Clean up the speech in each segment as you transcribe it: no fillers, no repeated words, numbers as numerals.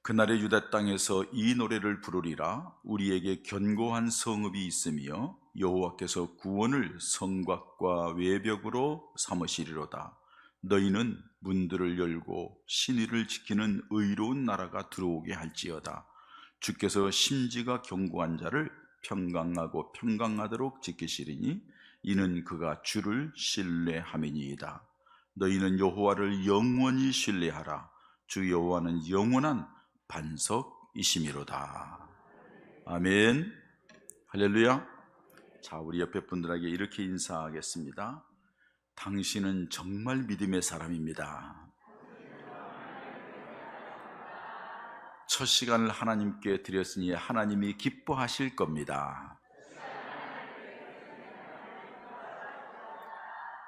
그날의 유다 땅에서 이 노래를 부르리라. 우리에게 견고한 성읍이 있으며 여호와께서 구원을 성곽과 외벽으로 삼으시리로다. 너희는 문들을 열고 신의를 지키는 의로운 나라가 들어오게 할지어다. 주께서 심지가 견고한 자를 평강하고 평강하도록 지키시리니 이는 그가 주를 신뢰함이니이다. 너희는 여호와를 영원히 신뢰하라. 주 여호와는 영원한 반석이심이로다. 아멘. 할렐루야. 자, 우리 옆에 분들에게 이렇게 인사하겠습니다. 당신은 정말 믿음의 사람입니다. 첫 시간을 하나님께 드렸으니 하나님이 기뻐하실 겁니다.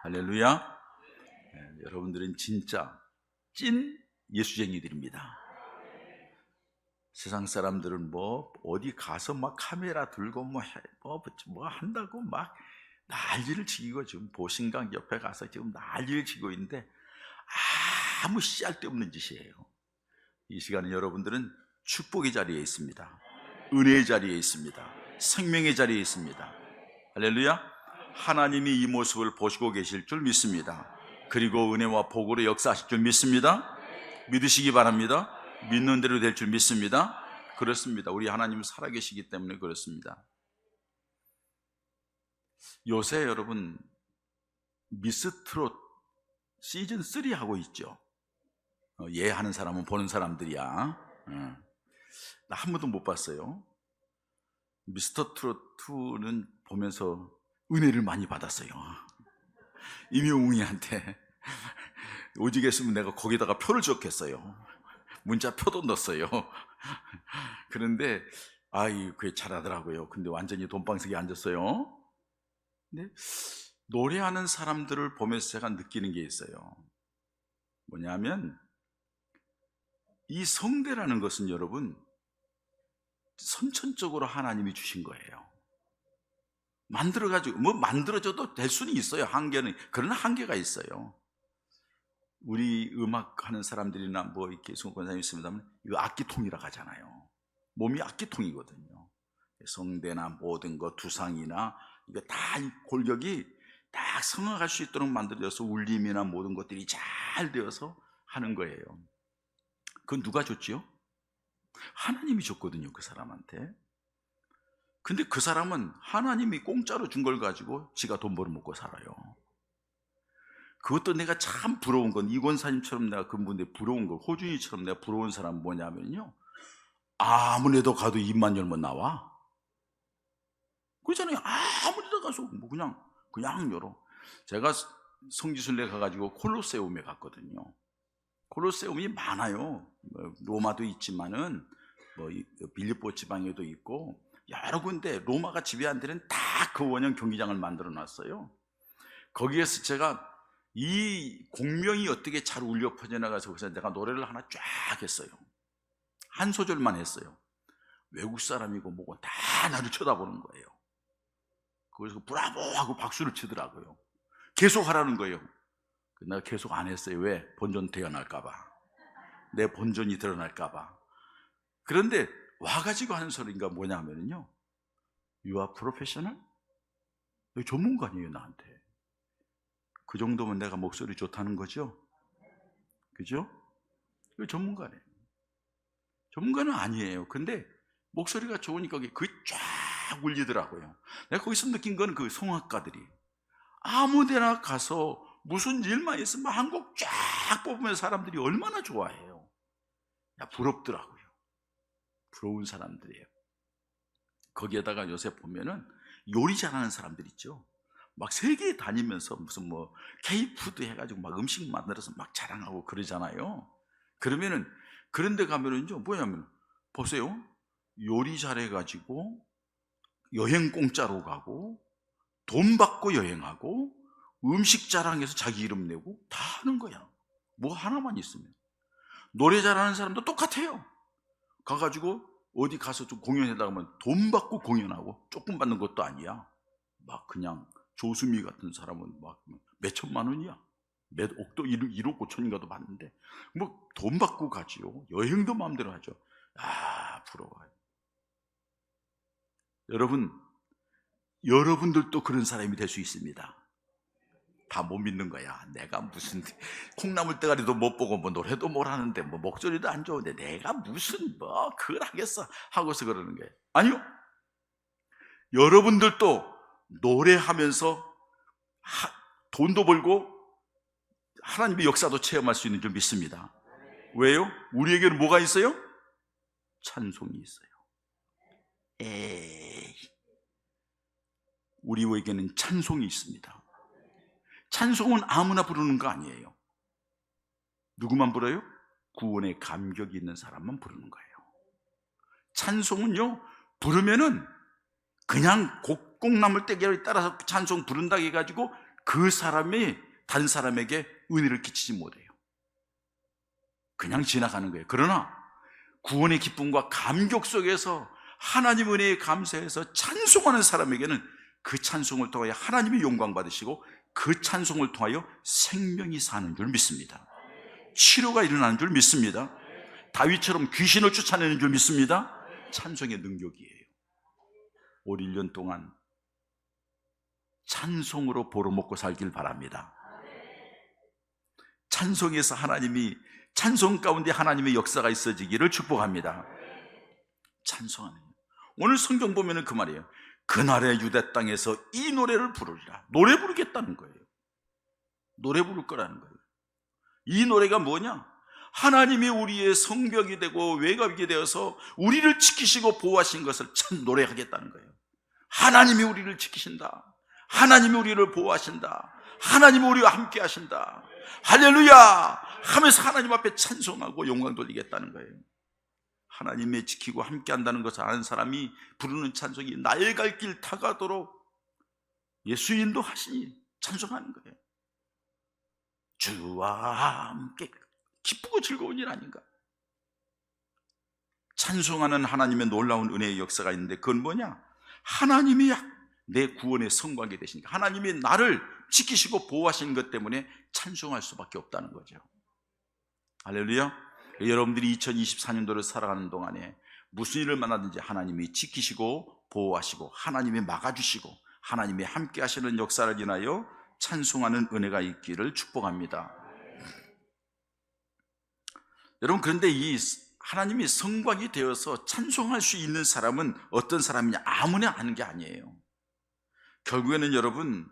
할렐루야. 여러분들은 진짜 찐 예수쟁이들입니다. 세상 사람들은 뭐 어디 가서 막 카메라 들고 뭐 한다고 막 난리를 치고, 지금 보신강 옆에 가서 지금 난리를 치고 있는데 아무 씨알데 없는 짓이에요. 이 시간에 여러분들은 축복의 자리에 있습니다. 은혜의 자리에 있습니다. 생명의 자리에 있습니다. 할렐루야. 하나님이 이 모습을 보시고 계실 줄 믿습니다. 그리고 은혜와 복으로 역사하실 줄 믿습니다. 믿으시기 바랍니다. 믿는 대로 될 줄 믿습니다. 그렇습니다. 우리 하나님은 살아계시기 때문에 그렇습니다. 요새 여러분 미스트롯 시즌 3 하고 있죠. 하는 사람은 보는 사람들이야. 나 한 번도 못 봤어요. 미스터 트롯 2는 보면서 은혜를 많이 받았어요. 임영웅이한테 오직 했으면 내가 거기다가 표를 줬겠어요. 문자표도 넣었어요. 그런데 그게 잘하더라고요. 근데 완전히 돈방석에 앉았어요. 근데 노래하는 사람들을 보면서 제가 느끼는 게 있어요. 뭐냐면 이 성대라는 것은 여러분 선천적으로 하나님이 주신 거예요. 만들어가지고 만들어져도 될 수는 있어요. 한계는. 그러나 한계가 있어요. 우리 음악 하는 사람들이나 뭐 이렇게 수건사님 있습니다만 이거 악기통이라고 하잖아요. 몸이 악기통이거든요. 성대나 모든 거, 두상이나 이거 다 골격이 딱 성악할 수 있도록 만들어져서 울림이나 모든 것들이 잘 되어서 하는 거예요. 그건 누가 줬지요? 하나님이 줬거든요, 그 사람한테. 근데 그 사람은 하나님이 공짜로 준 걸 가지고 지가 돈 벌어먹고 살아요. 그것도 내가 참 부러운 건, 이권사님처럼 내가 그분들 부러운 거, 호준이처럼 내가 부러운 사람은 뭐냐면요, 아무 데도 가도 입만 열면 나와. 그렇잖아요. 아무 데도 가서 뭐 그냥 열어. 제가 성지순례 가가지고 콜로세움에 갔거든요. 콜로세움이 많아요. 로마도 있지만은 뭐 빌립보 지방에도 있고 여러 군데 로마가 지배한 데는 다 그 원형 경기장을 만들어 놨어요. 거기에서 제가 이 공명이 어떻게 잘 울려 퍼져나가서 그래서 내가 노래를 하나 쫙 했어요. 한 소절만 했어요. 외국 사람이고 뭐고 다 나를 쳐다보는 거예요. 그래서 브라보 하고 박수를 치더라고요. 계속 하라는 거예요. 내가 계속 안 했어요. 왜? 본전 태어날까 봐. 내 본전이 드러날까 봐. 그런데 와가지고 하는 소리가 뭐냐면요, You are professional? 전문가니에요, 나한테. 그 정도면 내가 목소리 좋다는 거죠? 그죠? 이거 전문가네. 전문가는 아니에요. 근데 목소리가 좋으니까 그게 쫙 울리더라고요. 내가 거기서 느낀 건 그 성악가들이 아무 데나 가서 무슨 일만 있으면 한 곡 쫙 뽑으면 사람들이 얼마나 좋아해요. 부럽더라고요. 부러운 사람들이에요. 거기에다가 요새 보면은 요리 잘하는 사람들 있죠. 막 세계 다니면서 무슨 뭐 K푸드 해가지고 막 음식 만들어서 막 자랑하고 그러잖아요. 그러면은 그런 데 가면은요, 뭐냐면 보세요. 요리 잘해가지고 여행 공짜로 가고 돈 받고 여행하고 음식 자랑해서 자기 이름 내고 다 하는 거야. 뭐 하나만 있으면. 노래 잘하는 사람도 똑같아요. 가가지고 어디 가서 좀 공연하다가 하면 돈 받고 공연하고 조금 받는 것도 아니야. 막 그냥 조수미 같은 사람은 막 몇천만 원이야. 몇 억도 1억 5천인가도 받는데 뭐 돈 받고 가지요. 여행도 마음대로 하죠. 아, 부러워요. 여러분들도 그런 사람이 될 수 있습니다. 다 못 믿는 거야. 내가 무슨 콩나물 대가리도 못 보고 뭐 노래도 못 하는데 뭐 목소리도 안 좋은데 내가 무슨 뭐 그걸 하겠어 하고서 그러는 거예요. 아니요. 여러분들도 노래하면서 돈도 벌고 하나님의 역사도 체험할 수 있는 줄 믿습니다. 왜요? 우리에게는 뭐가 있어요? 찬송이 있어요. 우리에게는 찬송이 있습니다. 찬송은 아무나 부르는 거 아니에요. 누구만 불러요? 구원의 감격이 있는 사람만 부르는 거예요. 찬송은요, 부르면은 그냥 콩나물 떼기를 따라서 찬송 부른다 해가지고 그 사람이 다른 사람에게 은혜를 끼치지 못해요. 그냥 지나가는 거예요. 그러나 구원의 기쁨과 감격 속에서 하나님 은혜에 감사해서 찬송하는 사람에게는 그 찬송을 통하여 하나님이 영광 받으시고 그 찬송을 통하여 생명이 사는 줄 믿습니다. 치료가 일어나는 줄 믿습니다. 다윗처럼 귀신을 쫓아내는 줄 믿습니다. 찬송의 능력이에요. 올 1년 동안 찬송으로 벌어먹고 살길 바랍니다. 찬송에서 찬송 가운데 하나님의 역사가 있어지기를 축복합니다. 찬송하는, 오늘 성경 보면은 그 말이에요. 그날의 유대 땅에서 이 노래를 부르리라. 노래 부르겠다는 거예요. 노래 부를 거라는 거예요. 이 노래가 뭐냐? 하나님이 우리의 성벽이 되고 외곽이 되어서 우리를 지키시고 보호하신 것을 참 노래하겠다는 거예요. 하나님이 우리를 지키신다. 하나님이 우리를 보호하신다. 하나님이 우리와 함께 하신다. 할렐루야 하면서 하나님 앞에 찬송하고 영광 돌리겠다는 거예요. 하나님의 지키고 함께 한다는 것을 아는 사람이 부르는 찬송이 나의 갈 길 다가도록 예수 인도하시니 찬송하는 거예요. 주와 함께 기쁘고 즐거운 일 아닌가? 찬송하는 하나님의 놀라운 은혜의 역사가 있는데 그건 뭐냐? 하나님이 내 구원의 성곽이 되시니까 하나님이 나를 지키시고 보호하시는 것 때문에 찬송할 수밖에 없다는 거죠. 할렐루야. 여러분들이 2024년도를 살아가는 동안에 무슨 일을 만나든지 하나님이 지키시고 보호하시고 하나님이 막아주시고 하나님이 함께 하시는 역사를 인하여 찬송하는 은혜가 있기를 축복합니다. 여러분, 그런데 이 하나님이 성곽이 되어서 찬송할 수 있는 사람은 어떤 사람이냐? 아무나 하는 게 아니에요. 결국에는 여러분,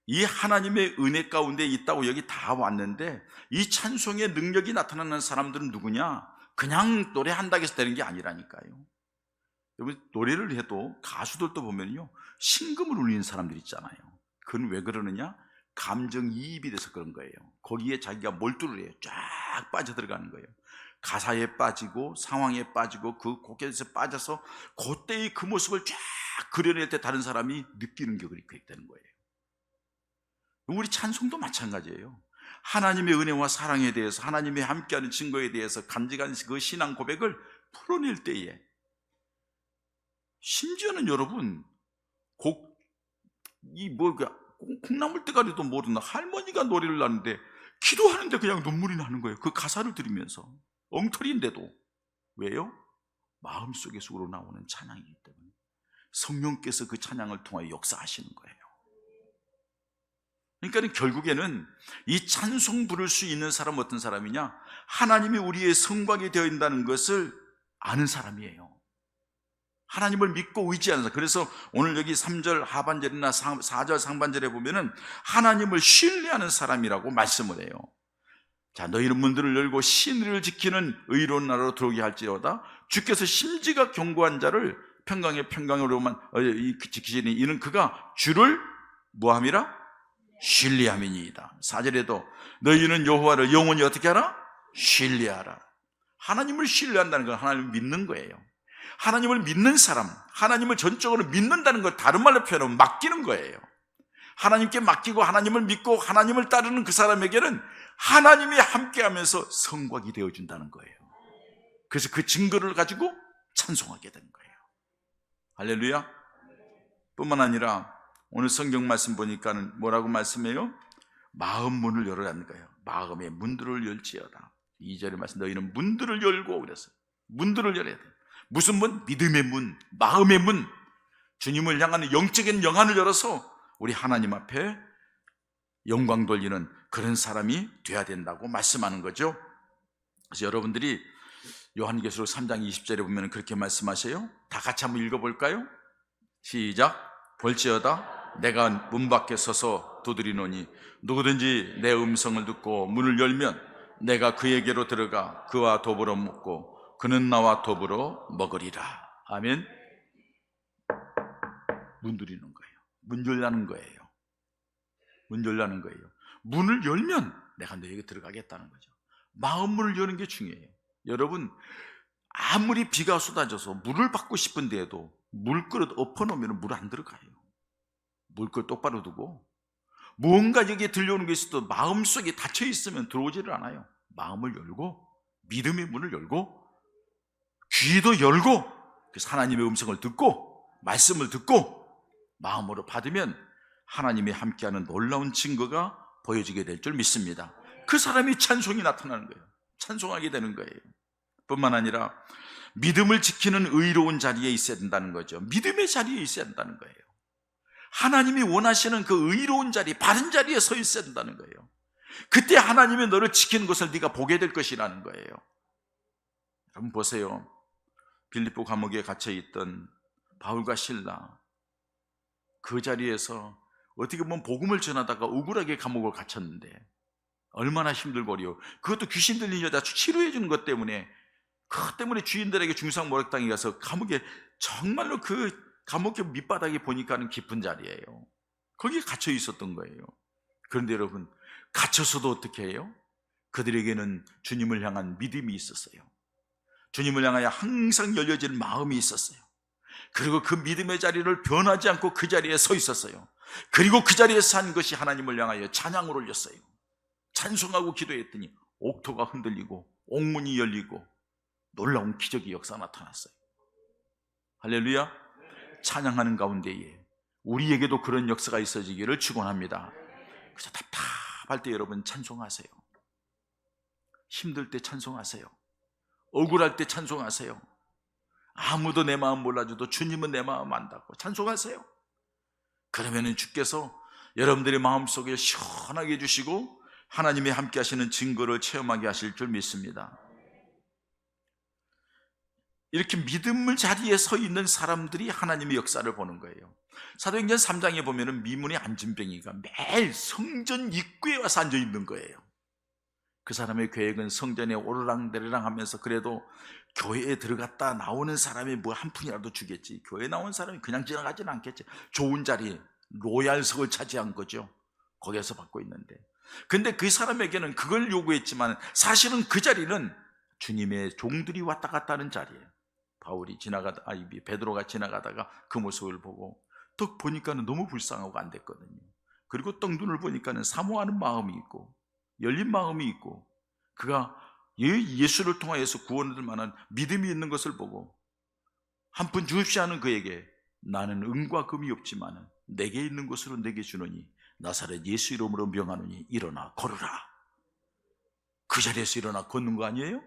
이 하나님의 은혜 가운데 있다고 여기 다 왔는데 이 찬송의 능력이 나타나는 사람들은 누구냐? 그냥 노래한다고 해서 되는 게 아니라니까요. 여러분, 노래를 해도 가수들도 보면요, 신금을 울리는 사람들 있잖아요. 그건 왜 그러느냐? 감정이입이 돼서 그런 거예요. 거기에 자기가 몰두를 해요. 쫙 빠져들어가는 거예요. 가사에 빠지고 상황에 빠지고 그 곡에서 빠져서 그때의 그 모습을 쫙 그려낼 때 다른 사람이 느끼는 게 그렇게 되는 거예요. 우리 찬송도 마찬가지예요. 하나님의 은혜와 사랑에 대해서, 하나님의 함께하는 증거에 대해서 간직한 그 신앙 고백을 풀어낼 때에, 심지어는 여러분 콩나물 대가리도 모르는 할머니가 노래를 하는데 기도하는데 그냥 눈물이 나는 거예요. 그 가사를 들으면서. 엉터리인데도. 왜요? 마음속에서 우러나오는 찬양이기 때문에 성령께서 그 찬양을 통하여 역사하시는 거예요. 그러니까 결국에는 이 찬송 부를 수 있는 사람은 어떤 사람이냐? 하나님이 우리의 성곽이 되어 있다는 것을 아는 사람이에요. 하나님을 믿고 의지하는 사람. 그래서 오늘 여기 3절 하반절이나 4절 상반절에 보면은 하나님을 신뢰하는 사람이라고 말씀을 해요. 자, 너희는 문들을 열고 신의를 지키는 의로운 나라로 들어오게 할지어다. 주께서 심지가 견고한 자를 평강으로만 지키시니 이는 그가 주를 뭐함이라? 신뢰함이니이다. 4절에도 너희는 여호와를 영원히 어떻게 하라? 신뢰하라. 하나님을 신뢰한다는 건 하나님을 믿는 거예요. 하나님을 믿는 사람, 하나님을 전적으로 믿는다는 걸 다른 말로 표현하면 맡기는 거예요. 하나님께 맡기고 하나님을 믿고 하나님을 따르는 그 사람에게는 하나님이 함께하면서 성곽이 되어준다는 거예요. 그래서 그 증거를 가지고 찬송하게 되는 거예요. 할렐루야. 뿐만 아니라 오늘 성경 말씀 보니까는 뭐라고 말씀해요? 마음 문을 열어라는 거예요. 마음의 문들을 열지어다. 2절의 말씀, 너희는 문들을 열고 그랬어요. 문들을 열어야 돼. 무슨 문? 믿음의 문, 마음의 문. 주님을 향하는 영적인 영안을 열어서 우리 하나님 앞에 영광 돌리는 그런 사람이 돼야 된다고 말씀하는 거죠. 그래서 여러분들이 요한계시록 3장 20절에 보면 그렇게 말씀하세요. 다 같이 한번 읽어볼까요? 시작. 볼지어다 내가 문 밖에 서서 두드리노니 누구든지 내 음성을 듣고 문을 열면 내가 그에게로 들어가 그와 더불어 먹고 그는 나와 더불어 먹으리라. 아멘. 문 두드리는 거예요. 문 열라는 거예요. 문 열라는 거예요. 문을 열면 내가 너에게 들어가겠다는 거죠. 마음 문을 여는 게 중요해요. 여러분, 아무리 비가 쏟아져서 물을 받고 싶은데도 물그릇 엎어놓으면 물 안 들어가요. 물그릇 똑바로 두고 무언가 여기에 들려오는 게 있어도 마음속에 닫혀 있으면 들어오지를 않아요. 마음을 열고 믿음의 문을 열고 귀도 열고 그래서 하나님의 음성을 듣고 말씀을 듣고 마음으로 받으면 하나님이 함께하는 놀라운 증거가 보여지게 될 줄 믿습니다. 그 사람이 찬송이 나타나는 거예요. 찬송하게 되는 거예요. 뿐만 아니라 믿음을 지키는 의로운 자리에 있어야 된다는 거죠. 믿음의 자리에 있어야 된다는 거예요. 하나님이 원하시는 그 의로운 자리, 바른 자리에 서 있어야 된다는 거예요. 그때 하나님이 너를 지키는 것을 네가 보게 될 것이라는 거예요. 여러분 보세요. 빌립보 감옥에 갇혀있던 바울과 실라, 그 자리에서 어떻게 보면 복음을 전하다가 억울하게 감옥을 갇혔는데 얼마나 힘들고요. 그것도 귀신 들린 여자 치료해 주는 것 때문에, 그것 때문에 주인들에게 중상 모략당해 가서 감옥에, 정말로 그 감옥의 밑바닥에 보니까는 깊은 자리예요. 거기에 갇혀 있었던 거예요. 그런데 여러분, 갇혀서도 어떻게 해요? 그들에게는 주님을 향한 믿음이 있었어요. 주님을 향하여 항상 열려진 마음이 있었어요. 그리고 그 믿음의 자리를 변하지 않고 그 자리에 서 있었어요. 그리고 그 자리에서 한 것이 하나님을 향하여 찬양을 올렸어요. 찬송하고 기도했더니 옥토가 흔들리고 옥문이 열리고 놀라운 기적의 역사가 나타났어요. 할렐루야. 찬양하는 가운데에 우리에게도 그런 역사가 있어지기를 축원합니다. 그래서 답답할 때 여러분 찬송하세요. 힘들 때 찬송하세요. 억울할 때 찬송하세요. 아무도 내 마음 몰라줘도 주님은 내 마음 안다고 찬송하세요. 그러면은 주께서 여러분들의 마음속에 시원하게 해주시고 하나님이 함께 하시는 증거를 체험하게 하실 줄 믿습니다. 이렇게 믿음의 자리에 서 있는 사람들이 하나님의 역사를 보는 거예요. 사도행전 3장에 보면은 미문의 안진뱅이가 매일 성전 입구에 와서 앉아 있는 거예요. 그 사람의 계획은 성전에 오르락내리락 하면서 그래도 교회에 들어갔다 나오는 사람이 뭐 한 푼이라도 주겠지. 교회 나온 사람이 그냥 지나가지는 않겠지. 좋은 자리, 로얄석을 차지한 거죠. 거기에서 받고 있는데, 근데 그 사람에게는 그걸 요구했지만 사실은 그 자리는 주님의 종들이 왔다 갔다 하는 자리예요. 바울이 베드로가 지나가다가 그 모습을 보고 딱 보니까는 너무 불쌍하고 안 됐거든요. 그리고 떡 눈을 보니까는 사모하는 마음이 있고 열린 마음이 있고 그가 예수를 통하여서 구원을 만한 믿음이 있는 것을 보고 한 푼 주십시 하는 그에게 나는 은과 금이 없지만 내게 있는 것으로 내게 주노니 나사렛 예수 이름으로 명하노니 일어나 걸으라. 그 자리에서 일어나 걷는 거 아니에요?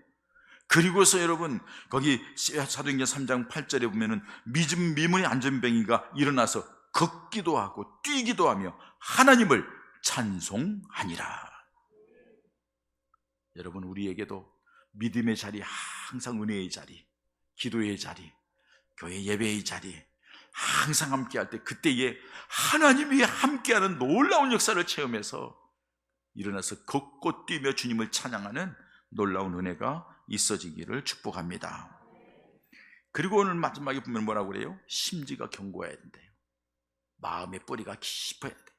그리고서 여러분 거기 사도행전 3장 8절에 보면은 미문의 안전뱅이가 일어나서 걷기도 하고 뛰기도 하며 하나님을 찬송하니라. 여러분 우리에게도 믿음의 자리, 항상 은혜의 자리, 기도의 자리, 교회 예배의 자리 항상 함께할 때 그때에 하나님이 함께하는 놀라운 역사를 체험해서 일어나서 걷고 뛰며 주님을 찬양하는 놀라운 은혜가 있어지기를 축복합니다. 그리고 오늘 마지막에 보면 뭐라고 그래요? 심지가 견고해야 된대요. 마음의 뿌리가 깊어야 돼요.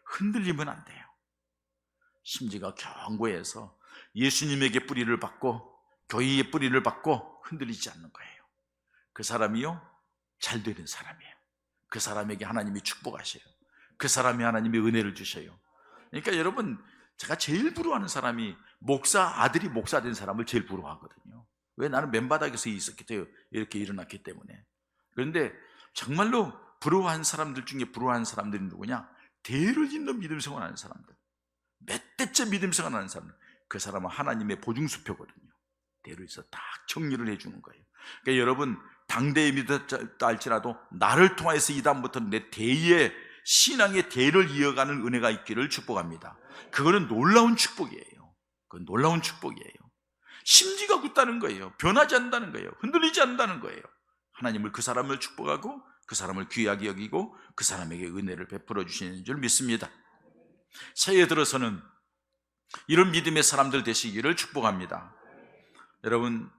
흔들리면 안 돼요. 심지가 견고해서 예수님에게 뿌리를 받고 교회의 뿌리를 받고 흔들리지 않는 거예요. 그 사람이요 잘 되는 사람이에요. 그 사람에게 하나님이 축복하셔요. 그 사람이 하나님이 은혜를 주셔요. 그러니까 여러분 제가 제일 부러워하는 사람이 아들이 목사 된 사람을 제일 부러워하거든요. 왜? 나는 맨바닥에서 있었기 때문에 이렇게 일어났기 때문에. 그런데 정말로 부러워하는 사람들 중에 부러워하는 사람들이 누구냐? 대를 잇는 믿음 생활하는 사람들. 몇 대째 믿음 생활하는 사람, 그 사람은 하나님의 보증수표거든요. 대로에서 딱 정리를 해주는 거예요. 그러니까 여러분, 당대에 믿었다 할지라도 나를 통해서 이 다음부터 내 대의 신앙의 대를 이어가는 은혜가 있기를 축복합니다. 그거는 놀라운 축복이에요. 그건 놀라운 축복이에요. 심지가 굳다는 거예요. 변하지 않는다는 거예요. 흔들리지 않는다는 거예요. 하나님을, 그 사람을 축복하고 그 사람을 귀하게 여기고 그 사람에게 은혜를 베풀어 주시는 줄 믿습니다. 새해 들어서는 이런 믿음의 사람들 되시기를 축복합니다. 여러분,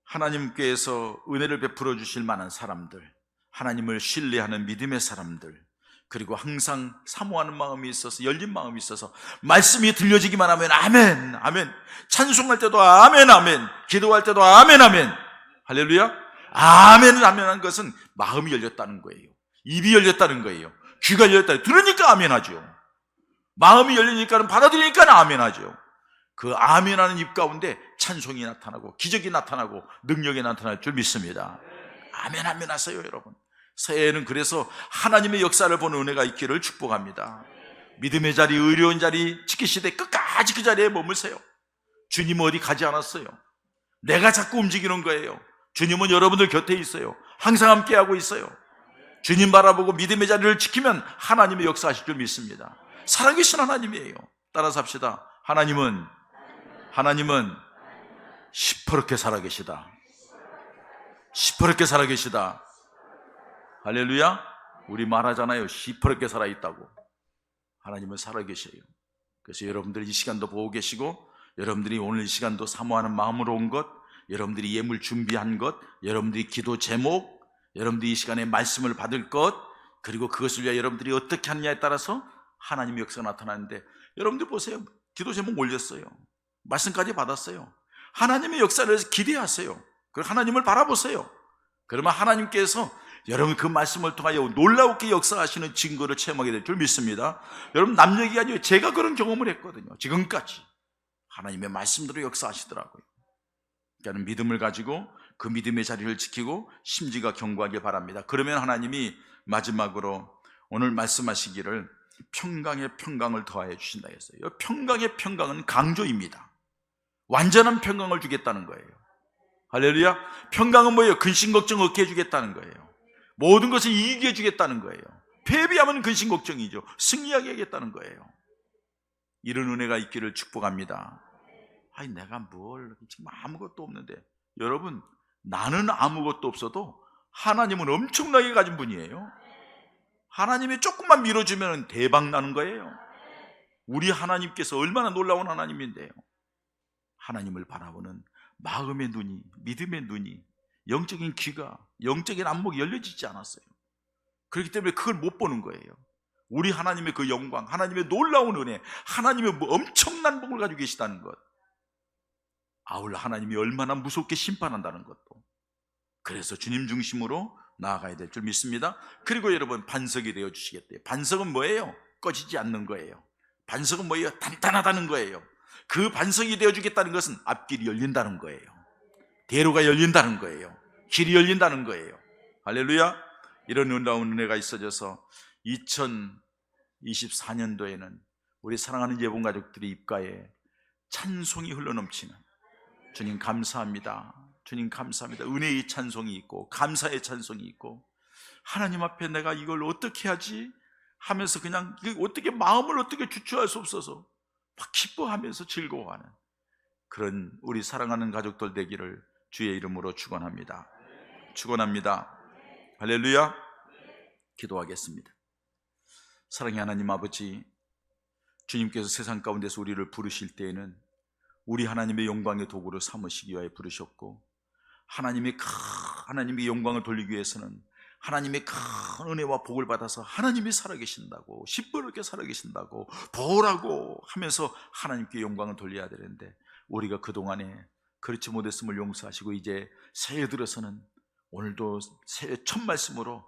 하나님께서 은혜를 베풀어 주실 만한 사람들, 하나님을 신뢰하는 믿음의 사람들, 그리고 항상 사모하는 마음이 있어서, 열린 마음이 있어서 말씀이 들려지기만 하면 아멘, 아멘, 찬송할 때도 아멘, 아멘, 기도할 때도 아멘, 아멘, 할렐루야, 아멘, 아멘 한 것은 마음이 열렸다는 거예요. 입이 열렸다는 거예요. 귀가 열렸다. 들으니까 아멘 하죠. 마음이 열리니까는, 받아들이니까 아멘 하죠. 그 아멘하는 입 가운데 찬송이 나타나고 기적이 나타나고 능력이 나타날 줄 믿습니다. 아멘, 아멘 하세요, 여러분. 새해에는 그래서 하나님의 역사를 보는 은혜가 있기를 축복합니다. 믿음의 자리, 의로운 자리 지키시되 끝까지 그 자리에 머무세요. 주님은 어디 가지 않았어요. 내가 자꾸 움직이는 거예요. 주님은 여러분들 곁에 있어요. 항상 함께하고 있어요. 주님 바라보고 믿음의 자리를 지키면 하나님의 역사하실 줄 믿습니다. 살아계신 하나님이에요. 따라서 합시다. 하나님은 시퍼렇게 살아계시다. 시퍼렇게 살아계시다. 할렐루야. 우리 말하잖아요. 시퍼렇게 살아있다고. 하나님은 살아계셔요. 그래서 여러분들 이 시간도 보고 계시고, 여러분들이 오늘 이 시간도 사모하는 마음으로 온 것, 여러분들이 예물 준비한 것, 여러분들이 기도 제목, 여러분들이 이 시간에 말씀을 받을 것, 그리고 그것을 위해 여러분들이 어떻게 하느냐에 따라서 하나님의 역사가 나타나는데, 여러분들 보세요. 기도 제목 올렸어요. 말씀까지 받았어요. 하나님의 역사를 기대하세요. 그리고 하나님을 바라보세요. 그러면 하나님께서 여러분 그 말씀을 통하여 놀라우게 역사하시는 증거를 체험하게 될 줄 믿습니다. 여러분, 남 얘기가 아니에요. 제가 그런 경험을 했거든요. 지금까지 하나님의 말씀대로 역사하시더라고요. 그러니까 믿음을 가지고 그 믿음의 자리를 지키고 심지가 견고하길 바랍니다. 그러면 하나님이 마지막으로 오늘 말씀하시기를 평강에 평강을 더하여 주신다 했어요. 평강의 평강은 강조입니다. 완전한 평강을 주겠다는 거예요. 할렐루야. 평강은 뭐예요? 근심 걱정 없게 해주겠다는 거예요. 모든 것을 이기게 해주겠다는 거예요. 패배하면 근심 걱정이죠. 승리하게 하겠다는 거예요. 이런 은혜가 있기를 축복합니다. 아니, 내가 지금 아무것도 없는데. 여러분, 나는 아무것도 없어도 하나님은 엄청나게 가진 분이에요. 하나님이 조금만 밀어주면 대박 나는 거예요. 우리 하나님께서 얼마나 놀라운 하나님인데요. 하나님을 바라보는 마음의 눈이, 믿음의 눈이, 영적인 귀가, 영적인 안목이 열려지지 않았어요. 그렇기 때문에 그걸 못 보는 거예요. 우리 하나님의 그 영광, 하나님의 놀라운 은혜, 하나님의 엄청난 복을 가지고 계시다는 것, 아울러 하나님이 얼마나 무섭게 심판한다는 것도. 그래서 주님 중심으로 나아가야 될 줄 믿습니다. 그리고 여러분, 반석이 되어 주시겠대요. 반석은 뭐예요? 꺼지지 않는 거예요. 반석은 뭐예요? 단단하다는 거예요. 그 반석이 되어 주겠다는 것은 앞길이 열린다는 거예요. 대로가 열린다는 거예요. 길이 열린다는 거예요. 할렐루야. 이런 놀라운 은혜가 있어져서 2024년도에는 우리 사랑하는 예봉 가족들의 입가에 찬송이 흘러넘치는, 주님 감사합니다, 주님 감사합니다, 은혜의 찬송이 있고 감사의 찬송이 있고, 하나님 앞에 내가 이걸 어떻게 하지 하면서 그냥 어떻게 마음을 어떻게 주체할 수 없어서 막 기뻐하면서 즐거워하는 그런 우리 사랑하는 가족들 되기를 주의 이름으로 축원합니다. 축원합니다. 할렐루야. 기도하겠습니다. 사랑의 하나님 아버지, 주님께서 세상 가운데서 우리를 부르실 때에는 우리 하나님의 영광의 도구로 삼으시기 위하여 부르셨고, 하나님의 영광을 돌리기 위해서는 하나님의 큰 은혜와 복을 받아서 하나님이 살아계신다고, 시뻘겋게 살아계신다고, 보라고 하면서 하나님께 영광을 돌려야 되는데, 우리가 그동안에 그렇지 못했음을 용서하시고 이제 새해 들어서는 오늘도 새해 첫 말씀으로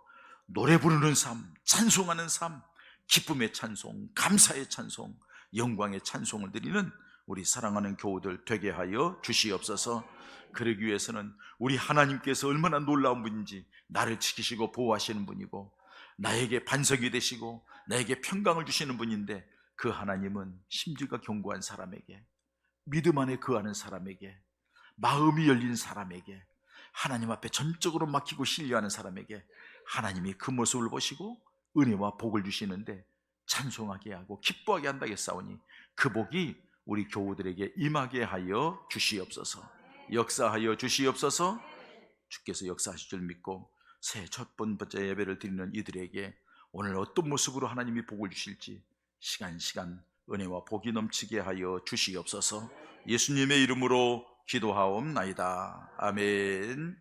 노래 부르는 삶, 찬송하는 삶, 기쁨의 찬송, 감사의 찬송, 영광의 찬송을 드리는 우리 사랑하는 교우들 되게 하여 주시옵소서. 그러기 위해서는 우리 하나님께서 얼마나 놀라운 분인지, 나를 지키시고 보호하시는 분이고 나에게 반석이 되시고 나에게 평강을 주시는 분인데, 그 하나님은 심지가 견고한 사람에게, 믿음 안에 거하는 사람에게, 마음이 열린 사람에게, 하나님 앞에 전적으로 맡기고 신뢰하는 사람에게 하나님이 그 모습을 보시고 은혜와 복을 주시는데 찬송하게 하고 기뻐하게 한다겠사오니 그 복이 우리 교우들에게 임하게 하여 주시옵소서. 역사하여 주시옵소서. 주께서 역사하실 줄 믿고 새 첫 번째 예배를 드리는 이들에게 오늘 어떤 모습으로 하나님이 복을 주실지 시간 은혜와 복이 넘치게 하여 주시옵소서. 예수님의 이름으로 기도하옵나이다. 아멘.